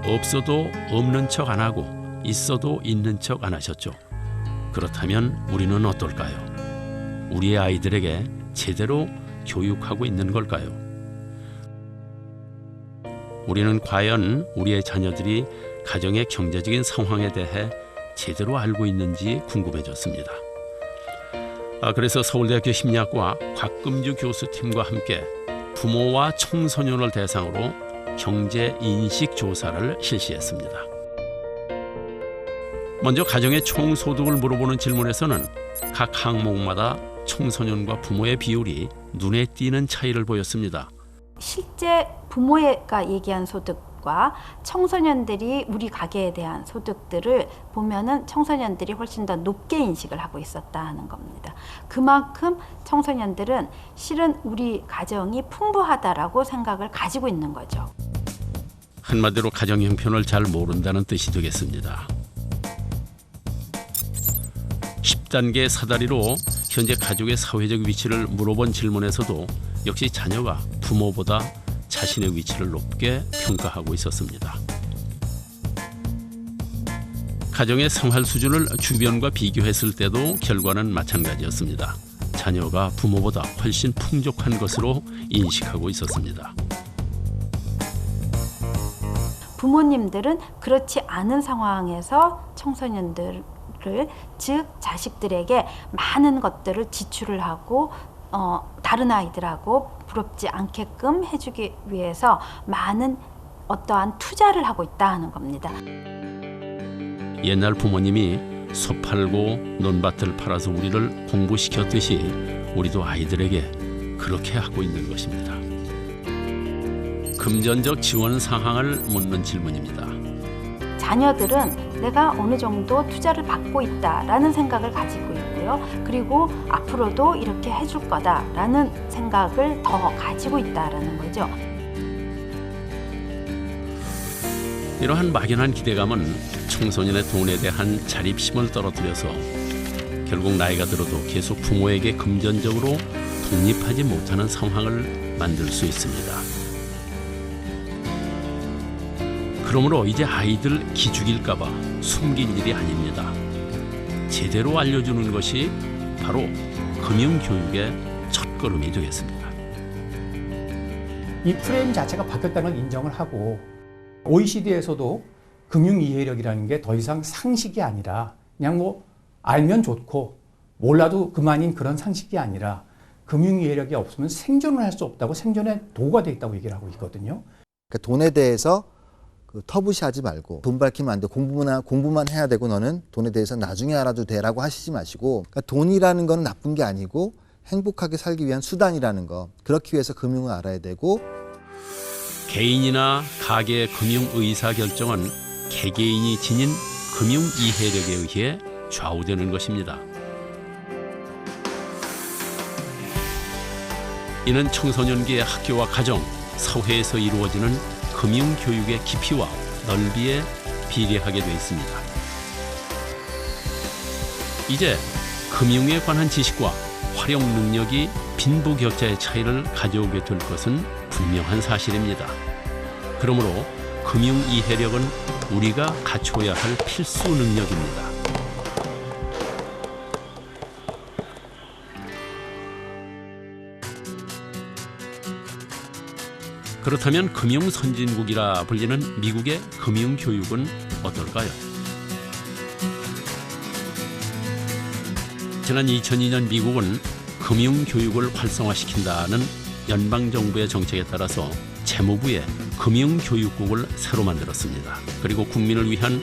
없어도 없는 척 안 하고 있어도 있는 척 안 하셨죠. 그렇다면 우리는 어떨까요? 우리의 아이들에게 제대로 교육하고 있는 걸까요? 우리는 과연 우리의 자녀들이 가정의 경제적인 상황에 대해 제대로 알고 있는지 궁금해졌습니다. 그래서 서울대학교 심리학과 곽금주 교수팀과 함께 부모와 청소년을 대상으로 경제 인식 조사를 실시했습니다. 먼저 가정의 총 소득을 물어보는 질문에서는 각 항목마다 청소년과 부모의 비율이 눈에 띄는 차이를 보였습니다. 실제 부모가 얘기한 소득과 청소년들이 우리 가계에 대한 소득들을 보면은 청소년들이 훨씬 더 높게 인식을 하고 있었다 하는 겁니다. 그만큼 청소년들은 실은 우리 가정이 풍부하다라고 생각을 가지고 있는 거죠. 한마디로 가정 형편을 잘 모른다는 뜻이 되겠습니다. 10단계 사다리로 현재 가족의 사회적 위치를 물어본 질문에서도 역시 자녀가 부모보다 자신의 위치를 높게 평가하고 있었습니다. 가정의 생활 수준을 주변과 비교했을 때도 결과는 마찬가지였습니다. 자녀가 부모보다 훨씬 풍족한 것으로 인식하고 있었습니다. 부모님들은 그렇지 않은 상황에서 청소년들을 즉 자식들에게 많은 것들을 지출을 하고 다른 아이들하고 부럽지 않게끔 해주기 위해서 많은 어떠한 투자를 하고 있다 하는 겁니다. 옛날 부모님이 소 팔고 논밭을 팔아서 우리를 공부시켰듯이 우리도 아이들에게 그렇게 하고 있는 것입니다. 금전적 지원 상황을 묻는 질문입니다. 자녀들은 내가 어느 정도 투자를 받고 있다라는 생각을 가지고 있고요. 그리고 앞으로도 이렇게 해줄 거다라는 생각을 더 가지고 있다라는 거죠. 이러한 막연한 기대감은 청소년의 돈에 대한 자립심을 떨어뜨려서 결국 나이가 들어도 계속 부모에게 금전적으로 독립하지 못하는 상황을 만들 수 있습니다. 그러므로 이제 아이들 기죽일까 봐 숨길 일이 아닙니다. 제대로 알려주는 것이 바로 금융교육의 첫걸음이 되겠습니다. 이 프레임 자체가 바뀌었다는 걸 인정을 하고 OECD에서도 금융 이해력이라는 게 더 이상 상식이 아니라 그냥 뭐 알면 좋고 몰라도 그만인 그런 상식이 아니라 금융 이해력이 없으면 생존을 할 수 없다고 생존의 도구가 돼 있다고 얘기를 하고 있거든요. 그러니까 돈에 대해서 터부시하지 말고 돈 밝히면 안 돼. 공부만 해야 되고 너는 돈에 대해서 나중에 알아도 돼라고 하시지 마시고 그러니까 돈이라는 건 나쁜 게 아니고 행복하게 살기 위한 수단이라는 거. 그렇기 위해서 금융을 알아야 되고 개인이나 가계의 금융 의사결정은 개개인이 지닌 금융 이해력에 의해 좌우되는 것입니다. 이는 청소년기의 학교와 가정, 사회에서 이루어지는 금융교육의 깊이와 넓이에 비례하게 되어 있습니다. 이제 금융에 관한 지식과 활용 능력이 빈부격차의 차이를 가져오게 될 것은 분명한 사실입니다. 그러므로 금융 이해력은 우리가 갖춰야 할 필수 능력입니다. 그렇다면 금융 선진국이라 불리는 미국의 금융 교육은 어떨까요? 지난 2002년 미국은 금융 교육을 활성화시킨다는 연방 정부의 정책에 따라서 재무부에 금융 교육국을 새로 만들었습니다. 그리고 국민을 위한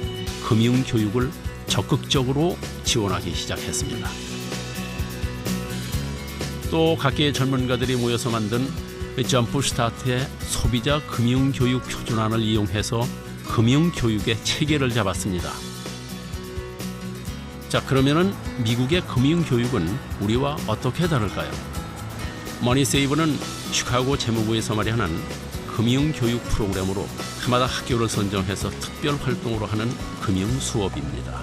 금융 교육을 적극적으로 지원하기 시작했습니다. 또 각계의 전문가들이 모여서 만든 점프스타트의 소비자 금융교육 표준안을 이용해서 금융교육의 체계를 잡았습니다. 자, 그러면은 미국의 금융교육은 우리와 어떻게 다를까요? 머니세이브는 시카고 재무부에서 마련한 금융교육 프로그램으로 해마다 학교를 선정해서 특별 활동으로 하는 금융 수업입니다.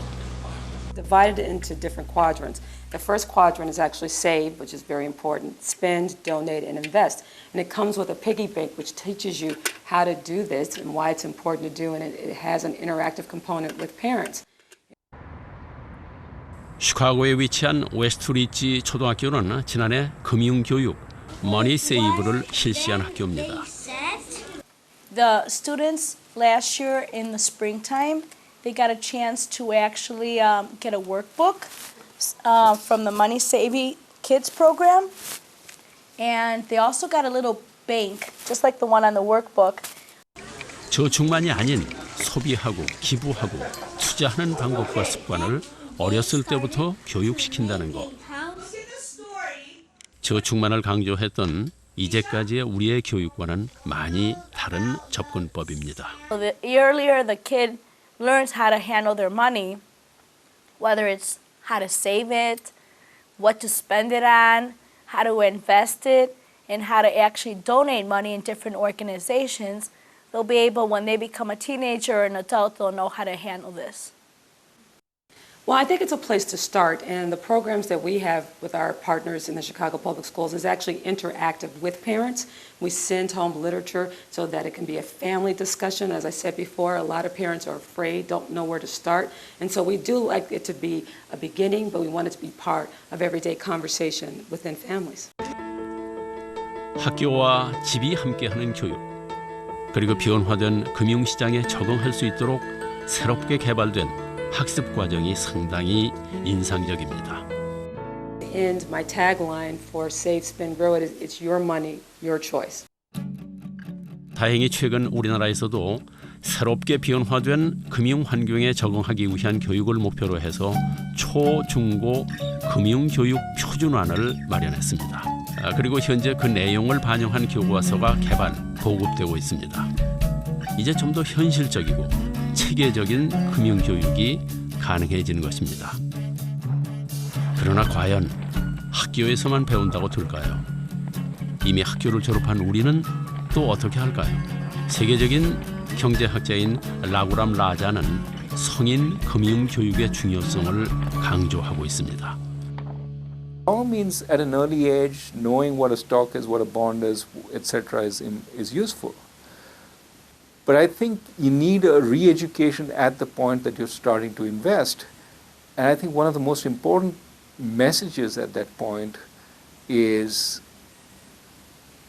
Divided into different quadrants. The first quadrant is actually save, which is very important, spend, donate, and invest. And it comes with a piggy bank, which teaches you how to do this and why it's important to do, and it has an interactive component with parents. 시카고에 위치한 웨스트리지 초등학교는 지난해 금융교육 머니세이브를 실시한 학교입니다. The students last year in the springtime, they got a chance to actually get a workbook from the Money Saving Kids program. And they also got a little bank, just like the one on the workbook. 저축만이 아닌 소비하고 기부하고 투자하는 방법과 습관을 어렸을 때부터 교육시킨다는 것. 저축만을 강조했던 이제까지의 우리의 교육과는 많이 다른 접근법입니다. The earlier the kid learns how to handle their money, whether it's how to save it, what to spend it on, how to invest it, and how to actually donate money in different organizations, they'll be able, when they become a teenager or an adult, they'll know how to handle this. Well, I think it's a place to start, and the programs that we have with our partners in the Chicago Public Schools is actually interactive with parents. We send home literature so that it can be a family discussion. As I said before, a lot of parents are afraid, don't know where to start, and so we do like it to be a beginning, but we want it to be part of everyday conversation within families. 학교와 집이 함께하는 교육, 그리고 변화된 금융시장에 적응할 수 있도록 새롭게 개발된 학습 과정이 상당히 인상적입니다. And my tagline for Save, Spend, Grow It is it's your money, your choice. 다행히 최근 우리나라에서도 새롭게 변화된 금융 환경에 적응하기 위한 교육을 목표로 해서 초, 중고 금융교육 표준안을 마련했습니다. 그리고 현재 그 내용을 반영한 교과서가 개발, 보급되고 있습니다. 이제 좀 더 현실적이고 체계적인 금융교육이 가능해지는 것입니다. 그러나 과연 학교에서만 배운다고 될까요? 이미 학교를 졸업한 우리는 또 어떻게 할까요? 세계적인 경제학자인 라구람 라자는 성인 금융교육의 중요성을 강조하고 있습니다. By all means, at an early age, knowing what a stock is, what a bond is, etc., is useful. But I think you need a re-education at the point that you're starting to invest. And I think one of the most important messages at that point is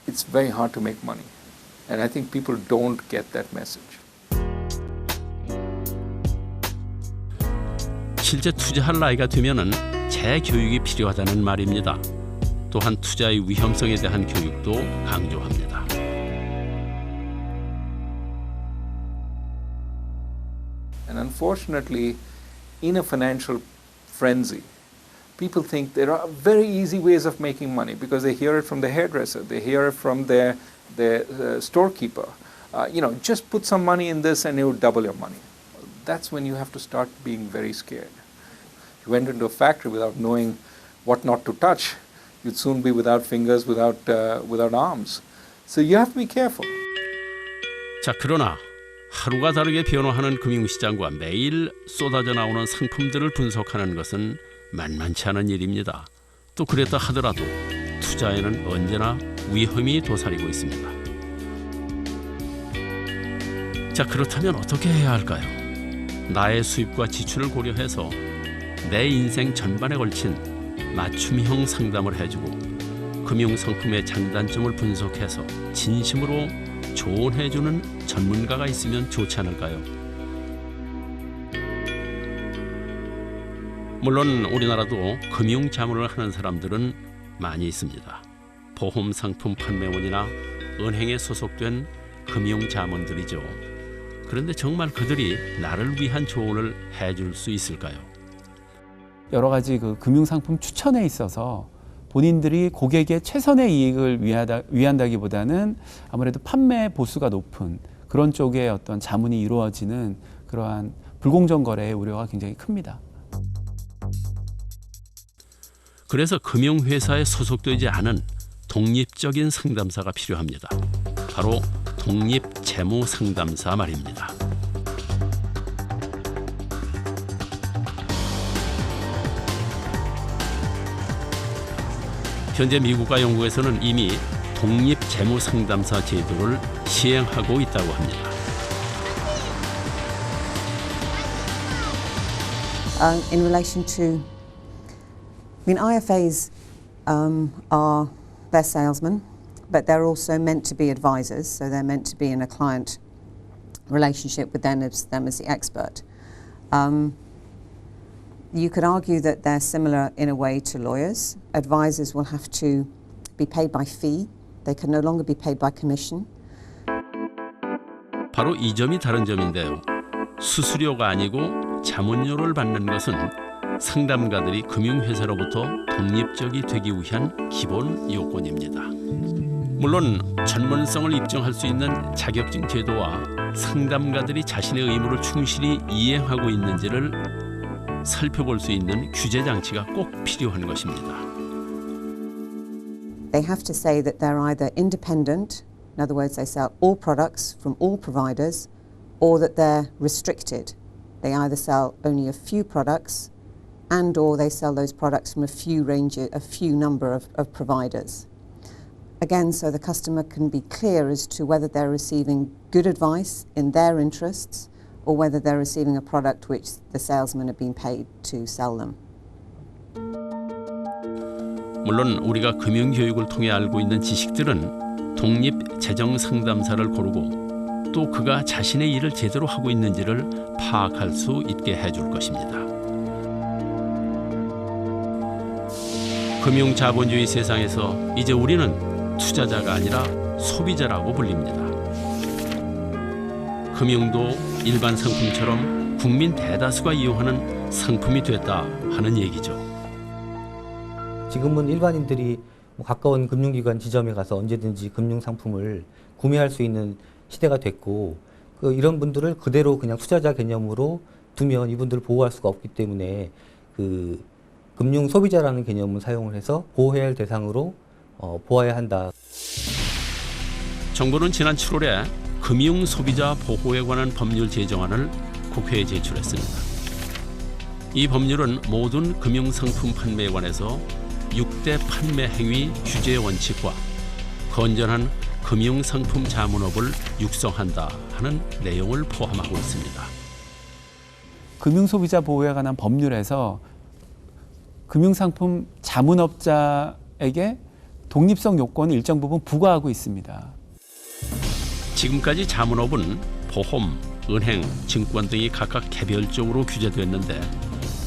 it's very hard to make money. And I think people don't get that message. 실제 투자할 나이가 되면은 재교육이 필요하다는 말입니다. 또한 투자의 위험성에 대한 교육도 강조합니다. And unfortunately, in a financial frenzy, people think there are very easy ways of making money because they hear it from the hairdresser, they hear it from their storekeeper. Just put some money in this and it will double your money. That's when you have to start being very scared. If you went into a factory without knowing what not to touch, you'd soon be without fingers, without arms. So you have to be careful. 자, 그러나 하루가 다르게 변화하는 금융시장과 매일 쏟아져 나오는 상품들을 분석하는 것은 만만치 않은 일입니다. 또 그랬다 하더라도 투자에는 언제나 위험이 도사리고 있습니다. 자, 그렇다면 어떻게 해야 할까요? 나의 수입과 지출을 고려해서 내 인생 전반에 걸친 맞춤형 상담을 해주고 금융상품의 장단점을 분석해서 진심으로 조언해주는 전문가가 있으면 좋지 않을까요? 물론 우리나라도 금융 자문을 하는 사람들은 많이 있습니다. 보험 상품 판매원이나 은행에 소속된 금융 자문들이죠. 그런데 정말 그들이 나를 위한 조언을 해줄 수 있을까요? 여러 가지 그 금융 상품 추천에 있어서 본인들이 고객의 최선의 이익을 위한다기보다는 아무래도 판매 보수가 높은 그런 쪽의 어떤 자문이 이루어지는 그러한 불공정 거래의 우려가 굉장히 큽니다. 그래서 금융회사에 소속되지 않은 독립적인 상담사가 필요합니다. 바로 독립재무상담사 말입니다. 현재 미국과 영국에서는 이미 독립재무상담사 제도를 시행하고 있다고 합니다. In relation to, IFAs are they're salesmen, but they're also meant to be advisors. So they're meant to be in a client relationship with them as the expert. You could argue that they're similar in a way to lawyers. Advisors will have to be paid by fee. They can no longer be paid by commission. 바로 이 점이 다른 점인데요. 수수료가 아니고 자문료를 받는 것은 상담가들이 금융회사로부터 독립적이 되기 위한 기본 요건입니다. 물론 전문성을 입증할 수 있는 자격증 제도와 상담가들이 자신의 의무를 충실히 이행하고 있는지를 살펴볼 수 있는 규제 장치가 꼭 필요한 것입니다. They have to say that they're either independent, in other words, they sell all products from all providers, or that they're restricted. They either sell only a few products and or they sell those products from a few number of providers. Again, so the customer can be clear as to whether they're receiving good advice in their interests or whether they're receiving a product which the salesmen have been paid to sell them. 물론 우리가 금융교육을 통해 알고 있는 지식들은 독립재정상담사를 고르고 또 그가 자신의 일을 제대로 하고 있는지를 파악할 수 있게 해줄 것입니다. 금융자본주의 세상에서 이제 우리는 투자자가 아니라 소비자라고 불립니다. 금융도 일반 상품처럼 국민 대다수가 이용하는 상품이 됐다 하는 얘기죠. 지금은 일반인들이 가까운 금융기관 지점에 가서 언제든지 금융상품을 구매할 수 있는 시대가 됐고 이런 분들을 그대로 그냥 투자자 개념으로 두면 이분들을 보호할 수가 없기 때문에 금융 소비자라는 개념을 사용을 해서 보호해야 할 대상으로 보아야 한다. 정부는 지난 7월에 금융 소비자 보호에 관한 법률 제정안을 국회에 제출했습니다. 이 법률은 모든 금융상품 판매에 관해서 6대 판매 행위 규제 원칙과 건전한 금융상품 자문업을 육성한다 하는 내용을 포함하고 있습니다. 금융소비자 보호에 관한 법률에서 금융상품 자문업자에게 독립성 요건을 일정 부분 부과하고 있습니다. 지금까지 자문업은 보험, 은행, 증권 등이 각각 개별적으로 규제됐는데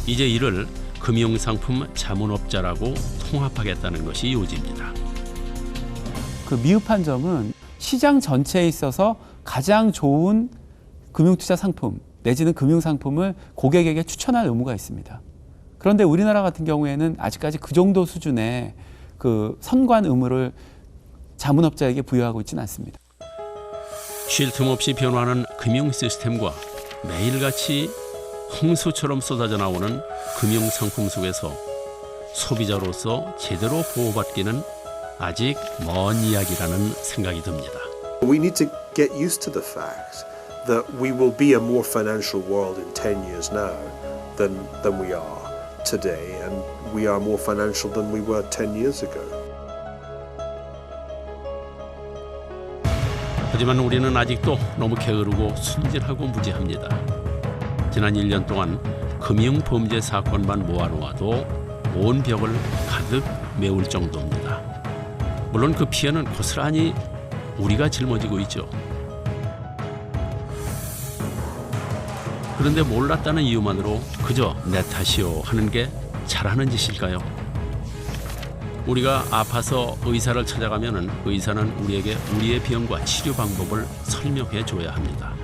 이제 이를 금융상품 자문업자라고 통합하겠다는 것이 요지입니다. 그 미흡한 점은 시장 전체에 있어서 가장 좋은 금융투자 상품 내지는 금융상품을 고객에게 추천할 의무가 있습니다. 그런데 우리나라 같은 경우에는 아직까지 그 정도 수준의 그 선관 의무를 자문업자에게 부여하고 있지는 않습니다. 쉴 틈 없이 변화하는 금융 시스템과 매일같이 홍수처럼 쏟아져 나오는 금융상품 속에서 소비자로서 제대로 보호받기는 아직 먼 이야기라는 생각이 듭니다. We need to get used to the fact that we will be a more financial world in 10 years now than we are today, and we are more financial than we were 10 years ago. 하지만 우리는 아직도 너무 게으르고 순진하고 무지합니다. 지난 1년 동안 금융범죄 사건만 모아놓아도 온 벽을 가득 메울 정도입니다. 물론 그 피해는 고스란히 우리가 짊어지고 있죠. 그런데 몰랐다는 이유만으로 그저 내 탓이요 하는 게 잘하는 짓일까요? 우리가 아파서 의사를 찾아가면은 의사는 우리에게 우리의 병과 치료 방법을 설명해 줘야 합니다.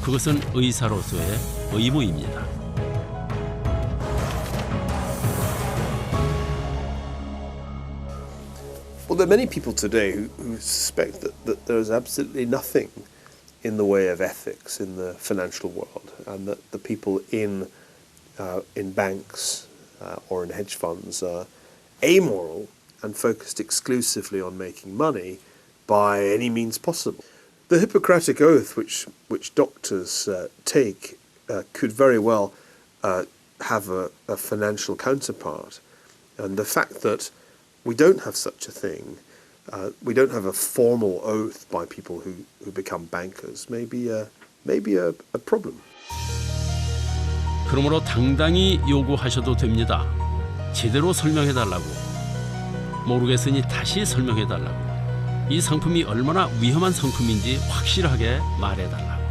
그것은 의사로서의 의무입니다. Well, there are many people today who suspect that there is absolutely nothing in the way of ethics in the financial world, and that the people in banks or in hedge funds are amoral and focused exclusively on making money by any means possible. The Hippocratic Oath, which doctors take, could very well have a financial counterpart, and the fact that we don't have such a thing, we don't have a formal oath by people who become bankers, may be a problem. 그러므로 당당히 요구하셔도 됩니다. 제대로 설명해달라고. 모르겠으니 다시 설명해달라고. 이 상품이 얼마나 위험한 상품인지 확실하게 말해달라고.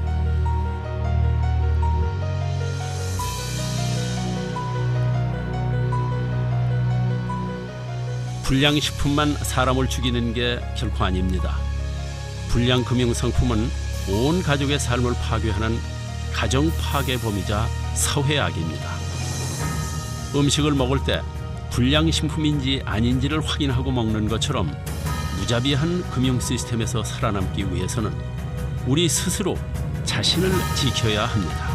불량식품만 사람을 죽이는 게 결코 아닙니다. 불량금융상품은 온 가족의 삶을 파괴하는 가정 파괴범이자 사회악입니다. 음식을 먹을 때 불량식품인지 아닌지를 확인하고 먹는 것처럼 무자비한 금융 시스템에서 살아남기 위해서는 우리 스스로 자신을 지켜야 합니다.